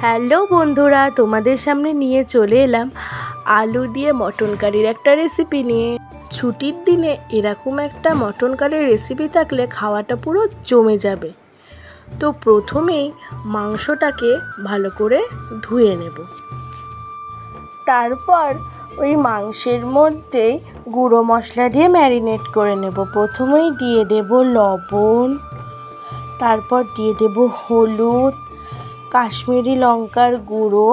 Hello বন্ধুরা, তোমাদের সামনে নিয়ে চলে এলাম আলু দিয়ে মটন কারির একটা রেসিপি নিয়ে। ছুটির দিনে এরকম একটা মটন কারির রেসিপি থাকলে খাওয়াটা পুরো জমে যাবে। তো প্রথমেই মাংসটাকে ভালো করে ধুয়ে নেব। তারপর ওই মাংসের মধ্যেই গুঁড়ো মশলা দিয়ে ম্যারিনেট করে নেব। প্রথমেই দিয়ে দেব লবণ, তারপর দিয়ে দেব হলুদ, কাশ্মীরি লঙ্কার গুঁড়ো,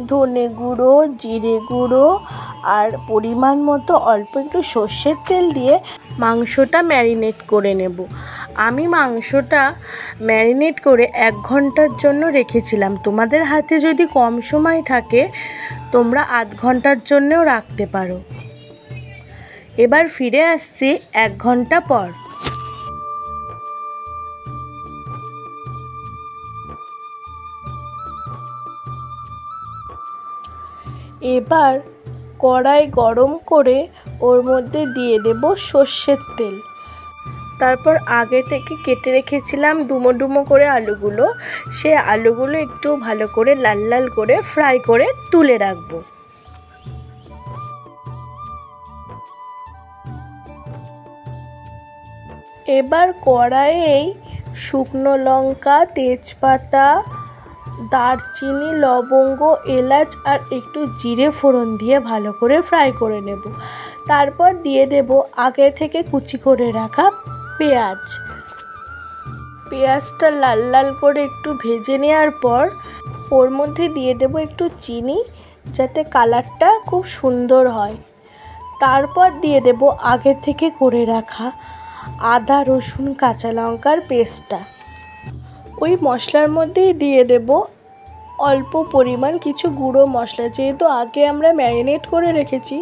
ধনে গুঁড়ো, জিরে গুঁড়ো আর পরিমাণ মতো অল্প একটু সর্ষের তেল দিয়ে মাংসটা ম্যারিনেট করে নেব। আমি মাংসটা ম্যারিনেট করে 1 ঘন্টার জন্য রেখেছিলাম। তোমাদের হাতে যদি কম সময় থাকে তোমরা আধ ঘন্টার জন্যও রাখতে পারো। এবার ফিরে আসছি 1 ঘন্টা পর। এবার কড়াই গরম করে ওর মধ্যে দিয়ে দেব সর্ষের তেল। তারপর আগে থেকে কেটে রেখেছিলাম ডুমো ডুমো করে আলুগুলো, সে আলুগুলো একটু ভালো করে লাল লাল করে ফ্রাই করে তুলে রাখবো। এবার কড়াইয়েই শুকনো লঙ্কা, তেজপাতা, দারচিনি, লবঙ্গ, এলাচ আর একটু জিরে ফোড়ন দিয়ে ভালো করে ফ্রাই করে নেব। তারপর দিয়ে দেব আগে থেকে কুচি করে রাখা পেঁয়াজ। পেঁয়াজটা লাল লাল করে একটু ভেজে নেওয়ার পর ওর মধ্যে দিয়ে দেব একটু চিনি, যাতে কালারটা খুব সুন্দর হয়। তারপর দিয়ে দেব আগে থেকে করে রাখা আদা, রসুন, কাঁচা লঙ্কার পেস্টটা। ওই মশলার মধ্যেই দিয়ে দেব অল্প পরিমাণ কিছু গুঁড়ো মশলা। যেহেতু আগে আমরা ম্যারিনেট করে রেখেছি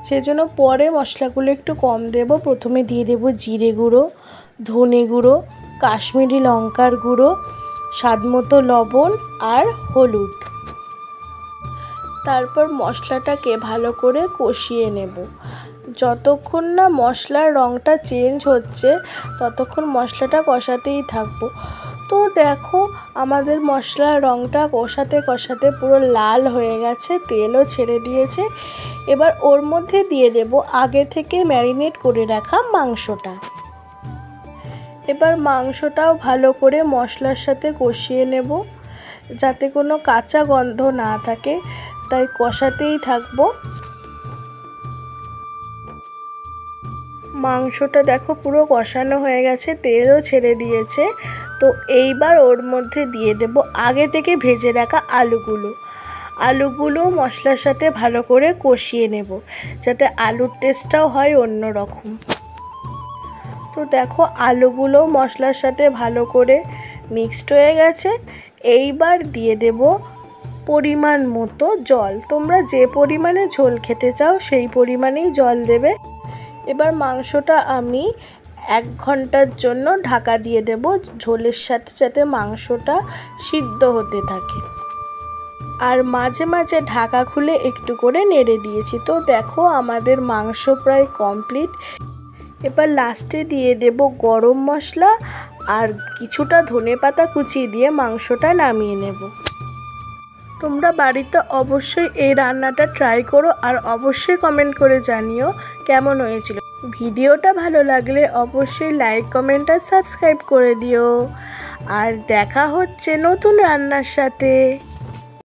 সেজন্য পরে মশলাগুলো একটু কম দেব। প্রথমে দিয়ে দেব জিরে গুঁড়ো, ধনে গুঁড়ো, কাশ্মীরি লঙ্কার গুঁড়ো, স্বাদমতো লবণ আর হলুদ। তারপর মশলাটাকে ভালো করে কষিয়ে নেব। যতক্ষণ না মশলার রঙটা চেঞ্জ হচ্ছে ততক্ষণ মশলাটা কষাতেই থাকবো। তো দেখো আমাদের মশলার রঙটা কষাতে কষাতে পুরো লাল হয়ে গেছে, তেলও ছেড়ে দিয়েছে। এবার ওর মধ্যে দিয়ে দেব আগে থেকে ম্যারিনেট করে রাখা মাংসটা। এবার মাংসটাও ভালো করে মশলার সাথে কষিয়ে নেব, যাতে কোনো কাঁচা গন্ধ না থাকে, তাই কষাতেই থাকবো। মাংসটা দেখো পুরো কষানো হয়ে গেছে, তেলও ছেড়ে দিয়েছে। তো এইবার ওর মধ্যে দিয়ে দেব আগে থেকে ভেজে রাখা আলুগুলো মশলার সাথে ভালো করে কষিয়ে নেব, যাতে আলুর টেস্টটাও হয় অন্য রকম। তো দেখো আলুগুলো মশলার সাথে ভালো করে মিক্সড হয়ে গেছে। এইবার দিয়ে দেব পরিমাণ মতো জল। তোমরা যে পরিমাণে ঝোল খেতে চাও সেই পরিমাণেই জল দেবে। এবার মাংসটা আমি 1 ঘন্টার জন্য ঢাকা দিয়ে দেব ঝোলের সাথে, যাতে মাংসটা সিদ্ধ হতে থাকে। আর মাঝে মাঝে ঢাকা খুলে একটু করে নেড়ে দিয়েছি। তো দেখো আমাদের মাংস প্রায় কমপ্লিট। এবার লাস্টে দিয়ে দেব গরম মশলা আর কিছুটা ধনেপাতা কুচি দিয়ে মাংসটা নামিয়ে নেব। তোমরা বাড়িতে অবশ্যই এই রান্নাটা ট্রাই করো আর অবশ্যই কমেন্ট করে জানিও কেমন হয়েছিল। ভিডিওটা ভালো লাগলে অবশ্যই লাইক, কমেন্ট আর সাবস্ক্রাইব করে দিও। আর দেখা হচ্ছে নতুন রান্নার সাথে।